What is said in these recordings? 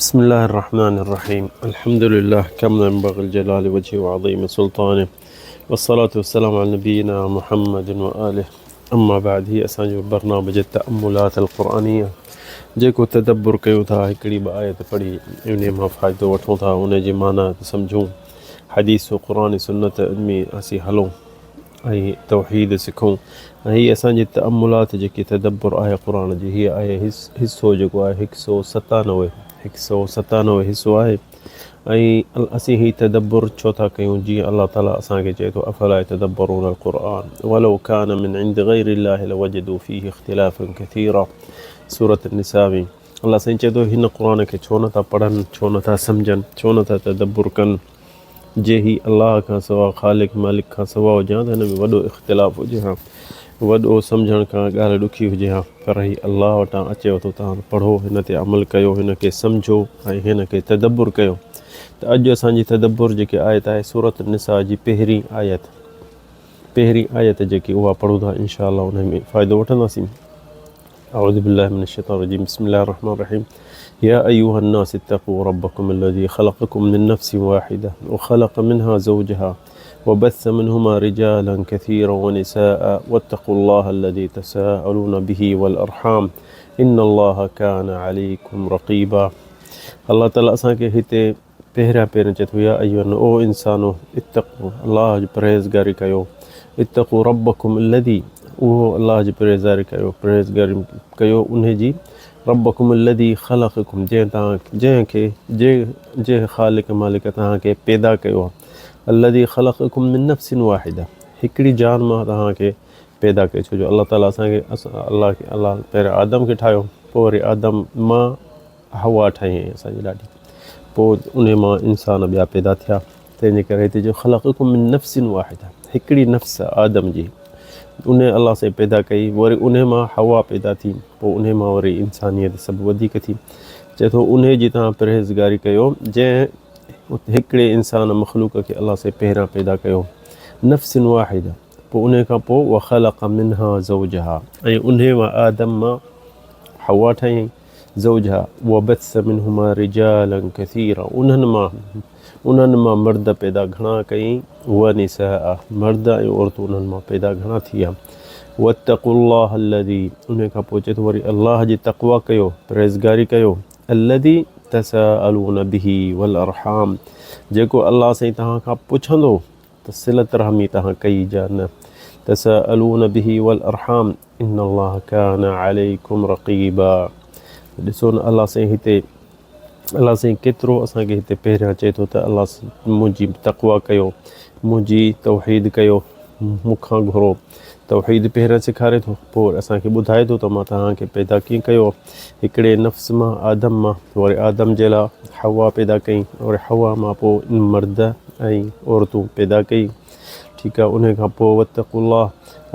بسم الله الرحمن الرحيم. الحمد لله كما ينبغي الجلال وجهه وعظيم سلطانه، والصلاة والسلام على نبينا محمد وآله. أما بعد، هي أسانجو برنامج التأملات القرآنية जेको तदब्बुर कयूं था, हिकिड़ी ॿ आयत पढ़ी उन मां फ़ाइदो वठूं था, उन जी माना सम्झूं, हदीस क़ुरान सुन्नत में असीं हलूं ऐं तौहीद सिखूं। ऐं हीअ असांजी तअम्मुलात जेकी तदब्बुर आहे क़ुरान जी, हीअ आहे हिसो जेको आहे 197 हिसो आहे। ऐं असीं ही तदब्बुर छो था कयूं? जीअं अल्लाह ताला असांखे चए थो, अफ़ला यतदब्बरून अल-क़ुरआन वलौ कान मिन इंद गैरिल्लाहि लवजदू फीहि इख्तिलाफन कसीरा। सूरत निसा में अल्लाह साईं चए थो, हिन क़ुरान खे छो नथा पढ़नि, छो नथा सम्झनि, छो नथा तदब्बुर कनि? जे ही अल्लाह खां सवा, ख़ालिक मालिक खां सवा हुजां त हिन में वॾो इख़्तिलाफ़ हुजे हा, वॾो सम्झण खां ॻाल्हि ॾुखी हुजे हा। पर ही अल्लाह वटां अचेव थो, तव्हां पढ़ो, हिन ते अमल कयो, हिन खे सम्झो ऐं हिन खे तदब्बुर कयो। त अॼु असांजी तदब्बुर जेकी आयत आहे सूरत निसा जी पहिरीं आयत जेकी उहा पढ़ूं था, इंशा अल्लाह उन में फ़ाइदो वठंदासीं। अऊज़ु बिल्लाहि मिनश शैतानिर रजीम। बिस्मिल्लाहिर रहमानिर रहीम। या अय्युहन नास इत्तक़ू रब्बकुम अल्लज़ी ख़लक़कुम मिन नफ्सिन वाहिदा व ख़लक़ मिनहा ज़ौजहा व बस्स मिनहुमा रिजालन कसीरन व निसाअ वत्तक़ुल्लाह अल्लज़ी तसाअलून बिही वल अरहाम इन्नल्लाह कान अलैकुम रक़ीबा। अल्लाह ताला असांखे हिते पहिरियां चए थो, या अय्युहन, ओ इंसानो, इत्तक़ू, अल्लाह जी परहेज़गारी कयो, इत्तक़ू रब्बकुम अल्लज़ी, उहो अल्लाह जी परहेज़गारी कयो उन जी, रब्बकुम अल्लज़ी ख़लक़कुम, जंहिं ख़ालिक मालिक तव्हांखे पैदा कयो आहे, अल्लज़ी ख़लक़कुम मिन नफ्सिन वाहिदा, हिकिड़ी जान मां तव्हांखे पैदा कयो। छो जो अल्लाह ताला अल्लाह पहिरियों आदम खे ठाहियो, पोइ वरी आदम मां हवा ठाही असांजी ॾाढी, पोइ उन मां इंसान ॿिया पैदा थिया। तंहिंजे करे हिते जो ख़लक़कुम मिन नफ्सिन वाहिदा, हिकिड़ी नफ़्स आदम जी, उन अल्लाह से पैदा कई, वरी उन मां हवा पैदा थी, पोइ उन मां वरी इंसानियत सभु वधीक थी। चए थो, उन जी तव्हां परहेज़गारी कयो, जंहिं हिकिड़े इंसान मख़लूक खे अल्लाह से पहिरियां पैदा कयो, नफ़्सिन वाहिदा, पोइ उन खां पोइ व ख़लक़ मिनहा ज़ौजहा, ऐं उन मां आदम मां हवा ठाही, ज़ौजहा व बस्स मिनहुमा रिजालन कसीरा, उन्हनि मां मर्द पैदा घणा कई, व निसाअ, मर्द ऐं औरतूं उन्हनि मां पैदा घणा थिया। वत्तक़ुल्लाह अल्लज़ी, उन खां पोइ चए थो वरी अल्लाह जी तक़वा कयो, परहेज़गारी कयो, अल्लज़ी तसाअलून बिही वल अरहाम, जेको अल्लाह साईं तव्हां खां पुछंदो त सिलत रहमी तव्हां कई जा न। तसाअलून बिही वल अरहाम इन्नल्लाह कान अलैकुम रक़ीबा। ॾिसो न, अल्लाह साईं केतिरो असांखे हिते पहिरियां चए थो त अल्लाह मुंहिंजी तक़वा कयो, मुंहिंजी तौहीद कयो, मूंखां घुरो। तौहीद पहिरियां सेखारे थो, पोइ असांखे ॿुधाए थो त मां तव्हांखे पैदा कीअं कयो, हिकिड़े नफ़्स मां, आदम मां, वरी आदम जे लाइ हवा पैदा कई, वरी हवा मां पोइ मर्द ऐं औरतूं पैदा कई। ठीकु आहे, उन खां पोइ वत्तक़ुल्लाह,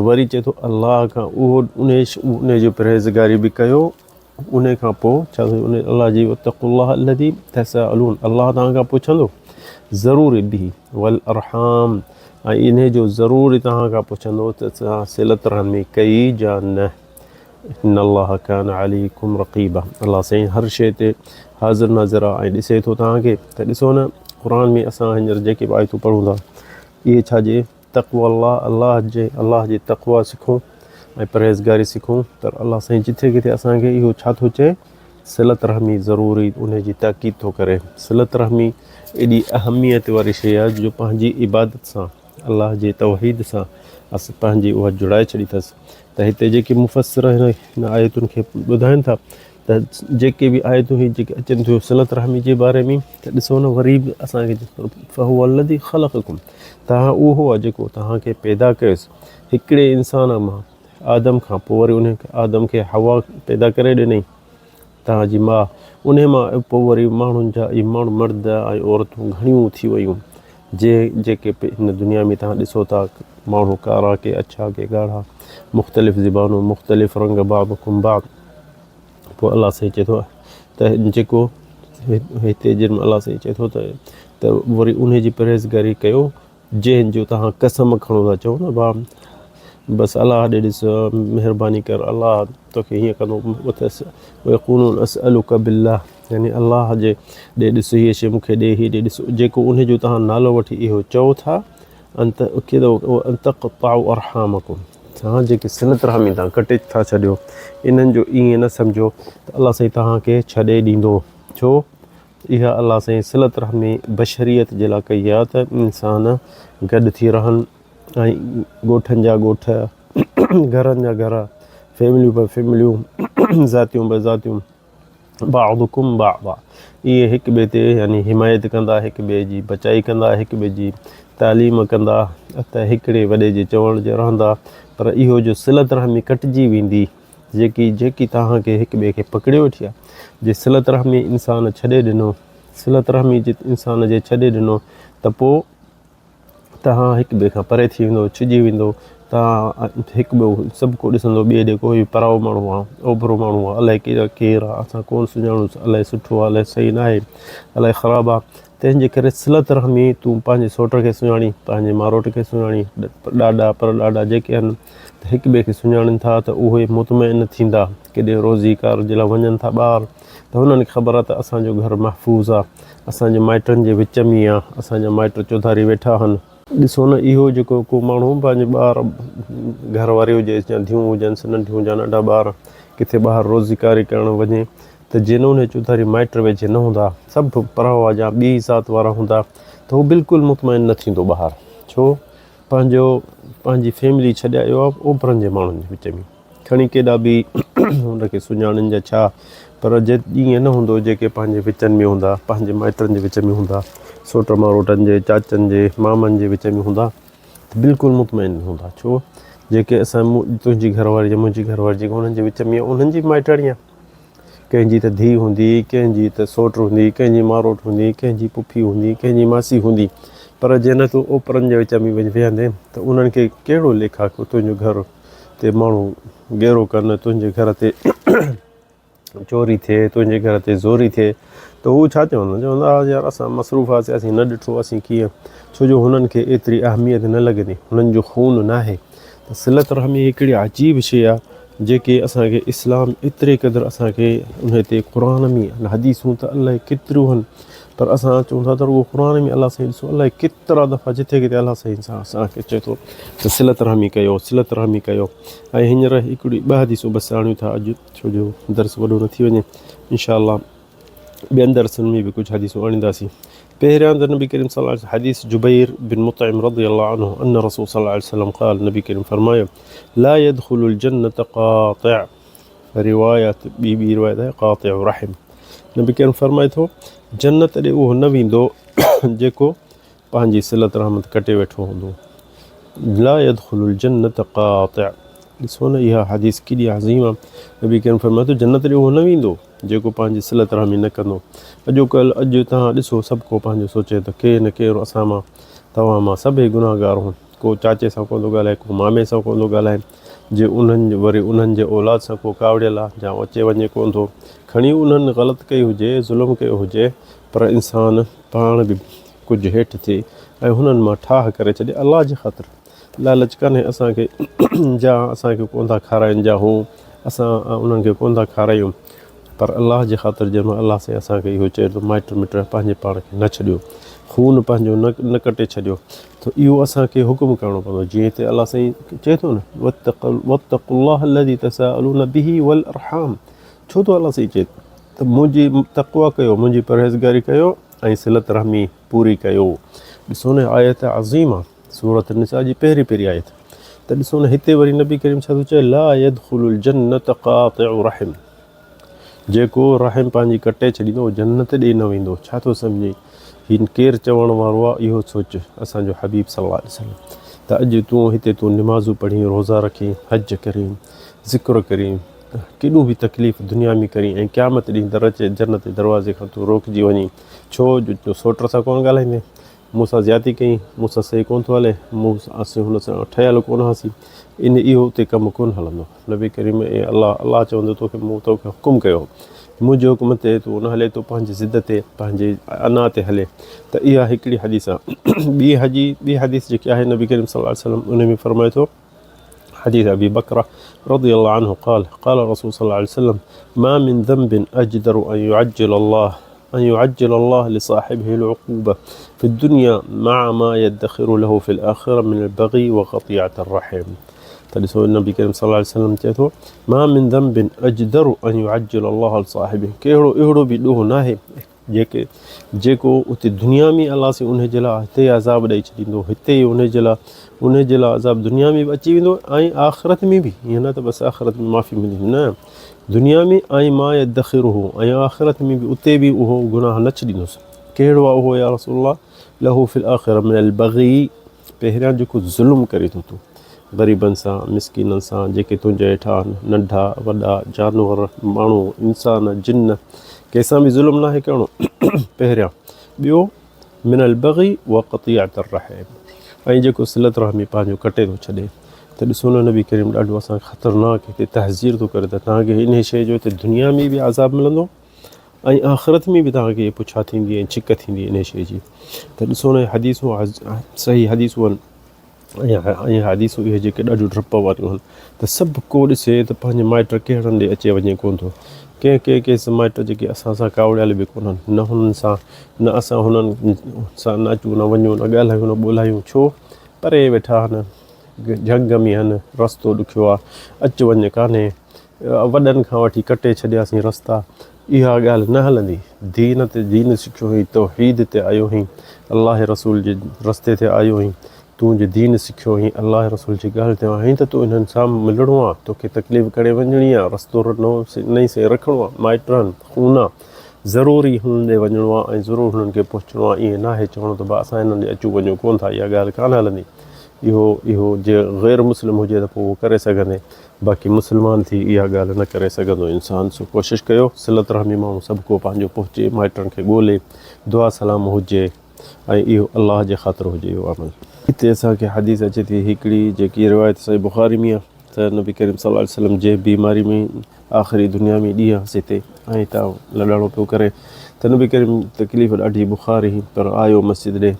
वरी चए थो अल्लाह खां उन जी परहेज़गारी बि कयो। उन खां पोइ छा उन अल्लाह जी, वत्तक़ुल्लाह अल्लज़ी तसाअलून, अल्लाह तव्हां खां पुछंदो, ज़रूर बिही वल अरहाम, ऐं इन जो ज़रूर तव्हां खां पुछंदो त तव्हां सिलत रहमी कई जा न। इन्नल्लाह कान अलैकुम रक़ीबा, अल्लाह साईं हर शइ ते हाज़िर नाज़िर आहे ऐं ॾिसे थो तव्हांखे। त ॾिसो न, क़ुरान में असां हींअर जेके बि आयतूं पढ़ूं था, इहे छाजे? तक़वा, अल्लाह जी तक़वा सिखूं ऐं परहेज़गारी सिखूं। त अल्लाह साईं जिथे किथे असांखे इहो छा थो चए? सिलत रहमी ज़रूरी, उन जी ताक़ीद थो करे। सिलत रहमी एॾी अहमियत वारी शइ आहे, जो पंहिंजी इबादत सां, अल्लाह जे तौहीद सां असां पंहिंजी उहा जुड़ाए छॾी अथसि। त हिते जेके मुफ़स्सिर हिन आयतुनि खे ॿुधाइनि था, त जेके बि आयतूं जेके अचनि थियूं सिलत रहमी जे बारे में, त ॾिसो न, वरी बि असांखे फ़हुव अल्लज़ी ख़लक़कुम, तव्हां उहो आहे जेको तव्हांखे पैदा कयोसि हिकिड़े इंसान मां, आदम खां, पोइ वरी उन आदम खे हवा पैदा करे ॾिनई तव्हांजी माउ, उन मां पोइ वरी माण्हू मर्द ऐं औरतूं घणियूं थी वियूं, जेके हिन दुनिया में तव्हां ॾिसो था, माण्हू कारा के अछा के ॻाढ़ा, मुख़्तलिफ़ ज़बानूं, मुख़्तलिफ़ रंग, बाबकुम बाब। पोइ अल्लाह साईं चए थो त जेको हिते जिन अल्लाह साईं चए थो त वरी उन जी परहेज़गारी कयो, जंहिंजो तव्हां कसम खणो था, चओ न भाउ बसि अलाह ॾे ॾिस, महिरबानी कर, अलाह तोखे हीअं कंदो अथसि। वयक़ूलून असअलुक बिल्लाह, यानी अलाह जे ॾे ॾिसो हीअ शइ मूंखे ॾे, हीअ ॾे ॾिसो, जेको उनजो तव्हां नालो वठी इहो चओ था तक़ताउ अरहामकुम, तव्हां जेके सिलत रहमी तव्हां कटे था छॾियो, इन्हनि जो ईअं न सम्झो त अलाह साईं तव्हांखे छॾे ॾींदो। छो? इहा अलाह साईं सिलत रहमी बशरियत जे लाइ कई आहे त इंसान गॾु थी रहनि, ऐं ॻोठनि जा ॻोठ, घरनि जा घर, फैमिलियूं ब फैमिलियूं, ज़ातियूं ब ज़ातियूं, बाअदुकुम बाअदा, इहे हिक ॿिए ते यानी हिमायत कंदा, हिक ॿिए जी बचाई कंदा, हिक ॿिए जी तालीम कंदा, त हिकिड़े वॾे जे चवण जे रहंदा। पर इहो जो सिलत रहमी कटिजी वेंदी, जेकी तव्हांखे हिक ॿिए खे पकड़े वेठी आहे, जे सिलत रहमी इंसान छॾे ॾिनो, सिलत रहमी जे इंसान जे छॾे ॾिनो, त पोइ तव्हां हिक ॿिए खां परे थी वेंदो, छिजी वेंदो, तव्हां हिकु ॿियो सभु को ॾिसंदो, ॿिए ॾे कोई पराओ माण्हू आहे, ओभरो माण्हू आहे, अलाए केरु आहे, असां कोन सुञाणूसि, अलाए सुठो आहे, अलाए सही न आहे, अलाए ख़राबु आहे। तंहिंजे करे सिलत रहमी तूं पंहिंजे सौट खे सुञाणी, पंहिंजे मारोट खे सुञाणी, ॾाॾा परॾाॾा जेके आहिनि, त हिक ॿिए खे सुञाणनि था, त उहे मुतमइन थींदा। केॾे रोज़ीकार जे लाइ वञनि था ॿार, त हुननि खे ख़बर आहे त असांजो घर महफ़ूज़ आहे, असांजे माइटनि जे विच में आहे, असांजा माइट चौधारी वेठा आहिनि। ॾिसो न, इहो जेको को माण्हू पंहिंजे ॿार, घर वारी हुजे या धीअरूं हुजनि, नंढियूं हुजनि, नंढा ॿार किथे ॿाहिरि रोज़ीकारी करणु वञे, त जिन उन चौधारी माइट वेझे न हूंदा, सभु परावा जा ॿी ज़ात वारा हूंदा, त उहो बिल्कुलु मुतमइन न थींदो ॿाहिरि। छो? पंहिंजी फैमिली छॾे आयो आहे ओभरनि जे माण्हुनि जे विच में, खणी केॾा बि हुनखे सुञाणनि जा छा, पर ईअं न हूंदो जेके पंहिंजे विचनि में हूंदा, पंहिंजे माइटनि जे विच में हूंदा, सौट मारोटनि जे, चाचनि जे, मामनि जे विच में हूंदा, त बिल्कुलु मुतमइन हूंदा। छो? जेके तुंहिंजी घरवारी या मुंहिंजी घरवारी जेके उन्हनि जे विच में आहे, उन्हनि जी माइटणी आहे, कंहिंजी त धीउ हूंदी, कंहिंजी त सौट हूंदी, कंहिंजी मारोट हूंदी, कंहिंजी पुफी हूंदी, कंहिंजी मासी हूंदी, पर जंहिं तूं ओपरनि जे विच में वञी वेहंदे, त उन्हनि खे कहिड़ो लेखा तुंहिंजो घर ते माण्हू गेरो कनि, तुंहिंजे घर ते चोरी थिए, तुंहिंजे घर ते ज़ोरी थिए, त हू छा चवंदा यार असां मसरूफ़ हुआसीं, असीं न ॾिठो, असीं कीअं, छो जो हुननि खे एतिरी अहमियत न लॻंदी, हुननि जो खून न आहे। त सिलत रहमी हिकिड़ी अजीब शइ आहे, जेके असांखे इस्लाम एतिरे क़दुरु असांखे उन ते क़ुर में, हदीसूं त अलाए केतिरियूं आहिनि, पर असां चऊं था त उहो क़ुर में अलाह साईं ॾिसो अलाए केतिरा दफ़ा जिथे किथे अलाह साईं सां असांखे चए थो त सिलत रहमी कयो, सिलत रहमी कयो। ऐं हींअर हिकिड़ी ॿ हदीसूं बसि आणियूं था अॼु, छो जो दर्स वॾो न थी वञे, इनशा अल्लाह ॿियनि दर्सनि में बि कुझु हदीसूं आणींदासीं। पहिरियां त नबी करीम सल्लल्लाहु अलैहि वसल्लम हदीस जुबैर बिन मुतइम रज़ियल्लाहु अन्हु अन रसूल सल्लल्लाहु अलैहि वसल्लम क़ाल, नबी करीम फरमायो, ला यदखुलुल जन्नत क़ातिअ, रिवायत ॿी रिवायत आहे क़ातिअ रहिम, नबी करीम फरमाए थो जन्नत ॾे उहो न वेंदो जेको पंहिंजी सिलत रहमत कटे वेठो हूंदो। ला यदखुलुल जन्नत क़ातिअ, ॾिसो न इहा हदीस केॾी अज़ीम आहे। नबी करीम फरमाए थो जन्नत ॾे उहो न वेंदो जेको पंहिंजी सिलत रहमी न कंदो। अॼु तव्हां ॾिसो, सभु को पंहिंजो सोचे त केरु न केरु असां मां, तव्हां मां सभई गुनाहगार हुअनि, को चाचे सां कोन थो ॻाल्हाए, को मामे सां कोन थो ॻाल्हाए, जे उन्हनि जे औलाद सां को कावड़ियल आहे या अचे वञे कोन थो, खणी उन्हनि ग़लति कई हुजे, ज़ुल्म कयो हुजे, पर इंसान पाण बि कुझु हेठि थिए ऐं हुननि मां ठाह करे छॾे अलाह जे ख़ातिर। लालच कान्हे असांखे, असांखे कोन था खाराइनि, जा हू असां उन्हनि खे कोन था खारायूं, पर अलाह जे ख़ातिर जंहिंमें अलाह सां असांखे इहो चए थो माइट मिट पंहिंजे पाण खे न छॾियो, खून पंहिंजो न कटे छॾियो, त इहो असांखे हुकुम करिणो पवंदो। जीअं त अलाह साईं चए थो न वत्तक़ुल्लाह अल्लज़ी तसाअलून बिही वल अरहाम, छो थो अलाह साईं चए त मुंहिंजी तक़वा कयो, मुंहिंजी परहेज़गारी कयो ऐं सिलत रहमी पूरी कयो। ॾिसो न आयत अज़ीम आहे, सूरत निसा जी पहिरीं आयत। त ॾिसो न हिते वरी नबी करीम छा थो चए, ला यदखुलुल जन्नत क़ातिअ रहिम, जेको रहम पंहिंजी कटे छॾींदो जन्नत ॾे न वेंदो। छा थो सम्झे हिन केरु चवण वारो आहे, इहो सोच असांजो हबीब सल्लल्लाहु अलैहि वसल्लम। त अॼु तूं निमाज़ूं पढ़ी, रोज़ा रखी, हज करी, ज़िक्र करी, केॾो बि तकलीफ़ दुनिया में करी, ऐं क़यामत ॾींहुं जन्नत जे दरवाज़े खां तूं रोकिजी वञी, छो जो सौट सां कोन ॻाल्हाईंदे, मूंसां ज़्यादती कई, मूंसां सही कोन थो हले, असीं हुन सां ठहियल कोन हुआसीं, इहो उते कमु कोन हलंदो। नबी करीम अलाह चवंदो तोखे, मूं तोखे हुकुम कयो, मुंहिंजे हुकुम ते तूं न हले, तूं पंहिंजी ज़िद ते, पंहिंजे अना ते हले। त इहा हिकिड़ी हदीस आहे। ॿी हदीस जेकी आहे नबी करीम सल्लल्लाहु अलैहि वसल्लम उन में फरमाए थो, حديث أبي بكر رضي الله عنه قال قال الرسول صلى الله عليه وسلم ما من ذنب أجدر أن يعجل الله لصاحبه العقوبة في الدنيا مع ما يدخر له في الآخرة من البغي وقطيعة الرحم. تلسو النبي كريم صلى الله عليه وسلم تيتو ما من ذنب أجدر أن يعجل الله لصاحبه كيرو إهرو بدوه ناهي जेको उते दुनिया में अल्लाह से उन जे लाइ हिते अज़ाब ॾेई छॾींदो, हिते ई उन जे लाइ अज़ाब दुनिया में बि अची वेंदो ऐं आख़िरत में बि, हीअं न त बसि आख़िरत में माफ़ी मिलंदी, न दुनिया में ऐं मां यदखिरु हो ऐं आख़िरत में बि उते बि उहो गुनाह न छॾींदुसि। कहिड़ो आहे उहो या रसूलल्लाह? लहू फिल आख़िर मिनल बग़ी, पहिरियां जेको ज़ुल्म करे थो तूं ग़रीबनि सां, मिसकीननि सां, जेके तुंहिंजे हेठां नंढा वॾा जानवर माण्हू इंसान जिन कंहिंसां बि ज़ुल्म नाहे करिणो पहिरियां। ॿियो मिनल बग़ी व क़तियत अर्रहिम, ऐं जेको सिलत रहमी पंहिंजो कटे थो छॾे। त ॾिसो न नबी करीम ॾाढो असांखे ख़तरनाक हिते तहज़ीर थो करे त तव्हांखे इन शइ जो हिते दुनिया में बि अज़ाब मिलंदो ऐं आख़िरत में बि तव्हांखे पुछा थींदी ऐं छिक थींदी इन शइ जी। त ॾिसो न हदीसूं सही हदीसूं आहिनि ऐं हदीसूं इहे जेके ॾाढियूं डप वारियूं आहिनि त सभु को ॾिसे त पंहिंजे माइट कहिड़नि ॾे अचे वञे कोन थो। कंहिं माइट जेके असां सां कावड़ियल बि कोन्हनि, न हुननि सां न असां हुननि सां न अचूं न वञूं न ॻाल्हायूं न ॿोलायूं, छो परे वेठा आहिनि, झंग में आहिनि, रस्तो ॾुखियो आहे, अचु वञु कान्हे, वॾनि खां वठी कटे छॾियासीं रस्ता, इहा ॻाल्हि न हलंदी। दीन सिखियो हुई, तौहीद ते आयो हुई, अलाह रसूल जे रस्ते ते आयो हुई, तूं जे दीन सिखियो हुई, अलाह रसूल जी ॻाल्हि ते आहीं त तूं इन्हनि सां मिलणो आहे, तोखे तकलीफ़ करे वञणी आहे, रस्तो नई से रखिणो आहे, माइटनि खून आहे, ज़रूरी हुननि ॾे वञिणो आहे ऐं ज़रूरु हुननि खे पहुचणो आहे। ईअं न आहे चवणो त भाउ असां हिननि ॾे अचूं वञूं कोन था, इहा ॻाल्हि कान हलंदी। इहो जे ग़ैर मुस्लिम हुजे त पोइ उहो करे सघंदे, बाक़ी मुस्लमान थी इहा ॻाल्हि न करे सघंदो इंसान। सो कोशिशि कयो सिलत रहमी माण्हू सभु को पंहिंजो पहुचे, माइटनि खे ॻोल्हे, दुआ सलाम हुजे ऐं इहो अलाह जे ख़ातिर हुजे इहो अमल। हिते असांखे हदीस अचे थी हिकिड़ी जेकी रिवायत सही बुख़ारी में आहे त नबी करीम सल्लल्लाहु अलैहि वसल्लम जे बीमारी में आख़िरी दुनिया में ॾींहं हुअसि हिते ऐं त लड़णो पियो करे त नबी करीम तकलीफ़ ॾाढी बुख़ार हुई पर आयो मस्जिद ॾे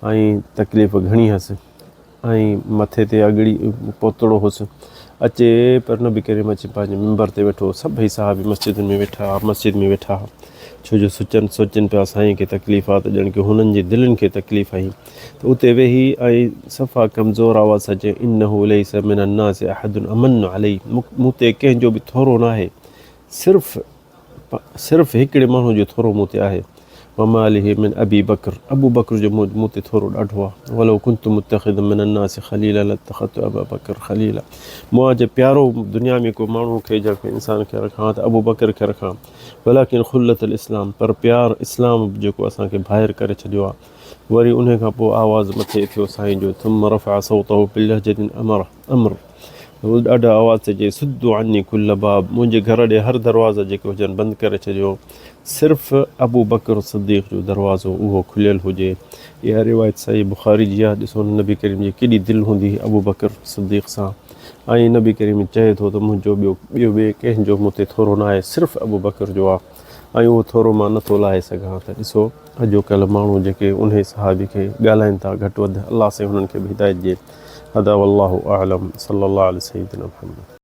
ऐं तकलीफ़ घणी हुअसि ऐं मथे ते अॻड़ी पोतड़ो हुअसि अचे पर नबी करीम अची पंहिंजे मिंबर ते वेठो, सभई साहबी मस्जिद में वेठा छो जो सोचनि पिया साईं खे तकलीफ़ आहे त ॼण की हुननि जी दिलनि खे तकलीफ़ आई त उते वेही ऐं सफ़ा कमज़ोर आवाज़ अचे इन्नहु लैसा मिनन नास अहदुन अमन अलैहि, मूं ते कंहिंजो बि थोरो न आहे, सिर्फ़ु हिकिड़े माण्हू जो थोरो मूं ते आहे। वमालिहि मिन अबी बकर, अबू बकर जो मूं ते थोरो ॾाढो आहे। वलो कुंतु मुत्तख़िदन मिनन नास ख़लीला लत्तख़ज़तु अबा बकर ख़लीला, मूं अॼु प्यारो दुनिया में को माण्हू खे जेको इंसान खे रखां त अबू बकर खे रखां। वलाकिन खुल्लतल इस्लाम, पर प्यार इस्लाम जेको असांखे ॿाहिरि करे छॾियो आहे। वरी उन खां पोइ आवाज़ु मथे थियो साईं जो थुम रफ़अ सौतहु बिलहजतिन अमर, ॾाढा आवाज़ ते चई सुद्दु अन्नी कुल्ल बाब, मुंहिंजे घर ॾे हर दरवाज़ा जेके हुजनि बंदि करे छॾियो, सिर्फ़ु अबू बकर सिद्दीक़ जो दरवाज़ो उहो खुलियल हुजे। इहा रिवायत सही बुख़ारी जी आहे। ॾिसो नबी करीम जी केॾी दिलि हूंदी अबू बकर सिद्दीक़ सां, ऐं नबी करीम चए थो त मुंहिंजो ॿिए कंहिंजो मूं ते थोरो न आहे, सिर्फ़ु अबू बकर जो आहे ऐं उहो थोरो मां नथो लाहे सघां। त ॾिसो अॼुकल्ह माण्हू जेके उन सहाबी खे ॻाल्हाइनि था घटि वधि, अलाह से हुननि खे बि हिदायत ॾिए। हदा वल्लाहु अअलम, सल्लल्लाहु अलैहि सय्यिदना मुहम्मद।